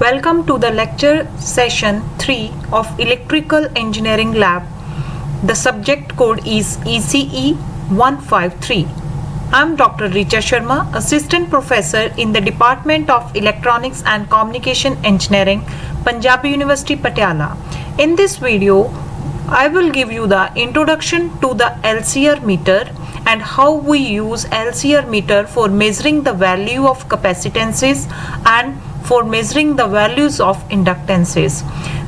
Welcome to the lecture session 3 of Electrical Engineering Lab. The subject code is ECE 153. I am Dr. Richa Sharma, Assistant Professor in the Department of Electronics and Communication Engineering, Punjab University, Patiala. In this video, I will give you the introduction to the LCR meter and how we use LCR meter for measuring the value of capacitances and for measuring the values of inductances.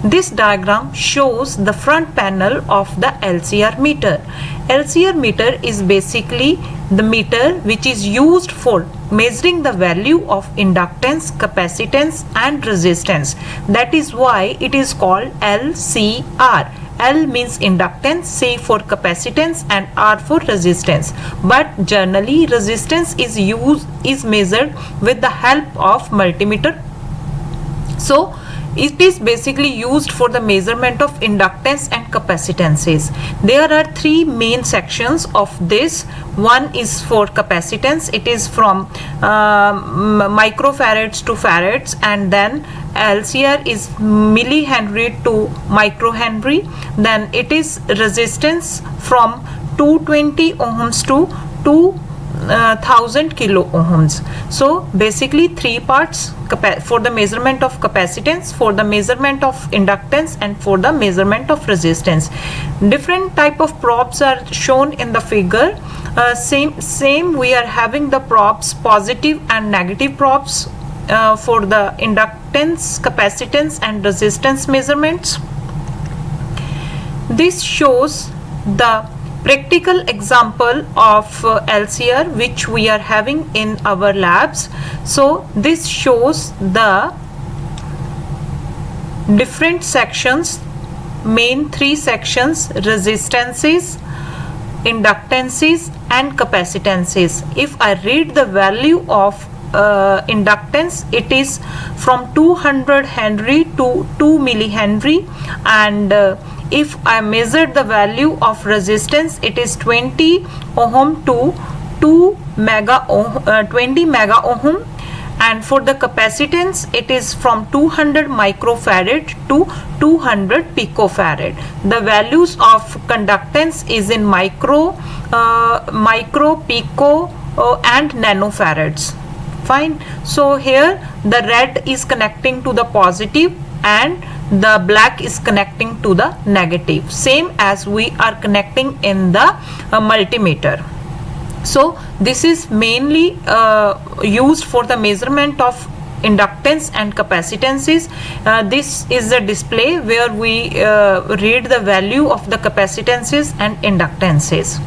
This diagram shows the front panel of the LCR meter. LCR meter is basically the meter which is used for measuring the value of inductance, capacitance and resistance. That is why it is called LCR. L means inductance, C for capacitance and R for resistance. But generally resistance is measured with the help of multimeter. So it is basically used for the measurement of inductance and capacitances. There are three main sections of this. One is for capacitance. It is from microfarads to farads, and then LCR is millihenry to microhenry. Then it is resistance from 220 ohms to 2000 kilo ohms. So basically three parts: for the measurement of capacitance, for the measurement of inductance and for the measurement of resistance. Different type of probes are shown in the figure. Same we are having the probes, positive and negative probes for the inductance, capacitance and resistance measurements. This shows the practical example of LCR which we are having in our labs. So this shows the different sections, main three sections: resistances, inductances and capacitances. If I read the value of inductance, it is from 200 Henry to 2 millihenry, and if I measure the value of resistance, it is 20 ohm to 20 mega ohm, and for the capacitance it is from 200 microfarad to 200 picofarad. The values of conductance is in micro, pico and nanofarads. Fine. So here the red is connecting to the positive and the black is connecting to the negative, same as we are connecting in the multimeter. So this is mainly used for the measurement of inductance and capacitances. This is the display where we read the value of the capacitances and inductances.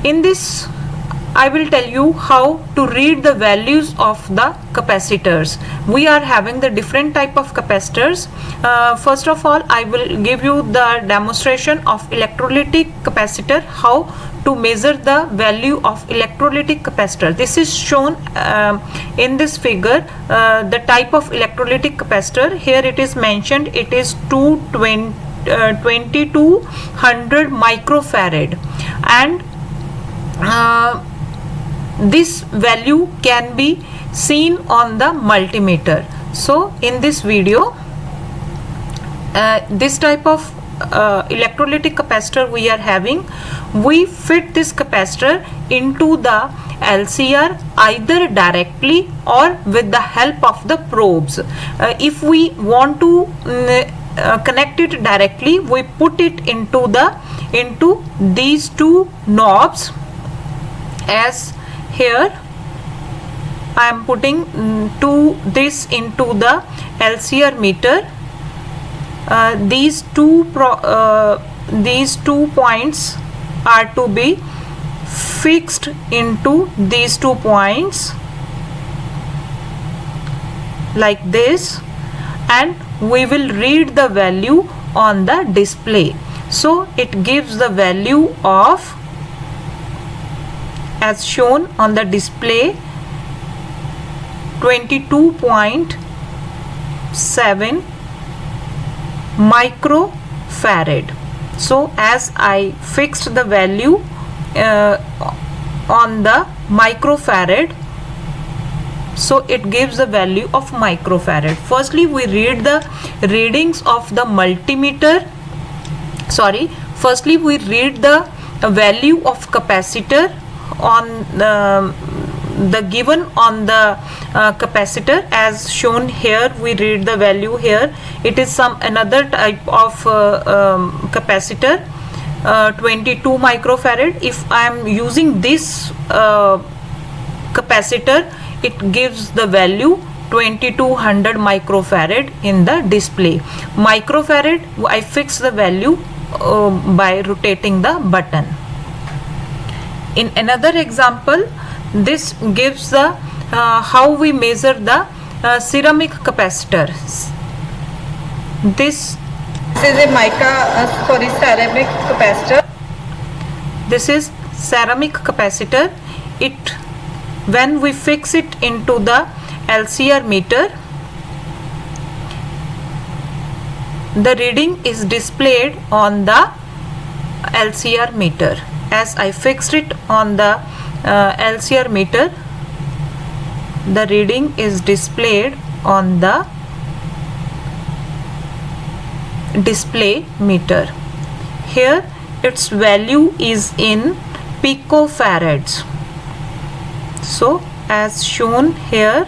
In this I will tell you how to read the values of the capacitors. We are having the different type of capacitors. First of all, I will give you the demonstration of electrolytic capacitor, how to measure the value of electrolytic capacitor. This is shown in this figure, the type of electrolytic capacitor. Here it is mentioned, it is 2200 microfarad, and this value can be seen on the multimeter. So in this video, this type of electrolytic capacitor we are having, we fit this capacitor into the LCR either directly or with the help of the probes. If we want to connect it directly, we put it into these two knobs. As here I am putting this into the LCR meter. These two points are to be fixed into these 2 points like this, and we will read the value on the display. So it gives the value of, as shown on the display, 22.7 microfarad. So as I fixed the value on the microfarad, So it gives the value of microfarad. Firstly, we read the readings of the multimeter. Firstly we read the value of capacitor on the given on the capacitor as shown here. We read the value here. It is some another type of capacitor, 22 microfarad. If I am using this capacitor, it gives the value 2200 microfarad in the display. Microfarad, I fix the value by rotating the button. In another example, this gives the how we measure the ceramic capacitor. This is a ceramic capacitor. This is ceramic capacitor. When we fix it into the LCR meter, the reading is displayed on the LCR meter. As I fixed it on the LCR meter, the reading is displayed on the display meter. Here its value is in picofarads. So as shown here,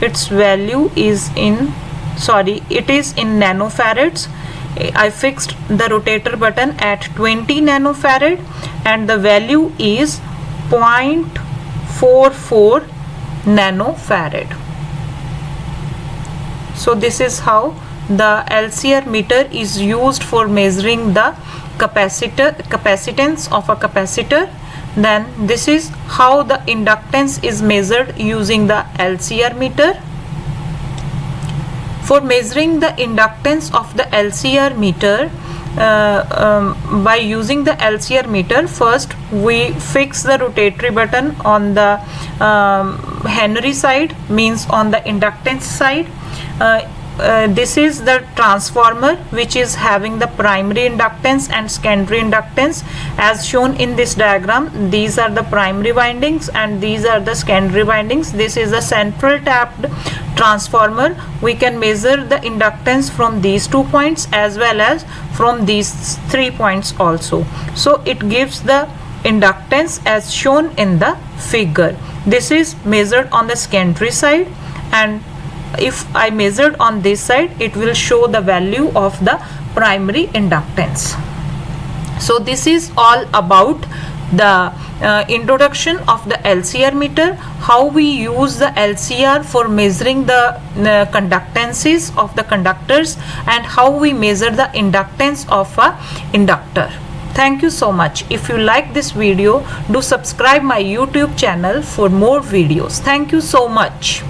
its value is in nanofarads. I fixed the rotator button at 20 nanofarad and the value is 0.44 nanofarad. So this is how the LCR meter is used for measuring the capacitance of a capacitor. Then this is how the inductance is measured using the LCR meter. For measuring the inductance of the LCR meter, by using the LCR meter, first we fix the rotatory button on the Henry side, means on the inductance side. This is the transformer which is having the primary inductance and secondary inductance as shown in this diagram. These are the primary windings and these are the secondary windings. This is a central tapped transformer. We can measure the inductance from these 2 points as well as from these 3 points also. So it gives the inductance as shown in the figure. This is measured on the secondary side, and if I measured on this side, it will show the value of the primary inductance. So this is all about the introduction of the LCR meter, how we use the LCR for measuring the conductances of the conductors, and how we measure the inductance of a inductor. Thank you so much. If you like this video, do subscribe my YouTube channel for more videos. Thank you so much.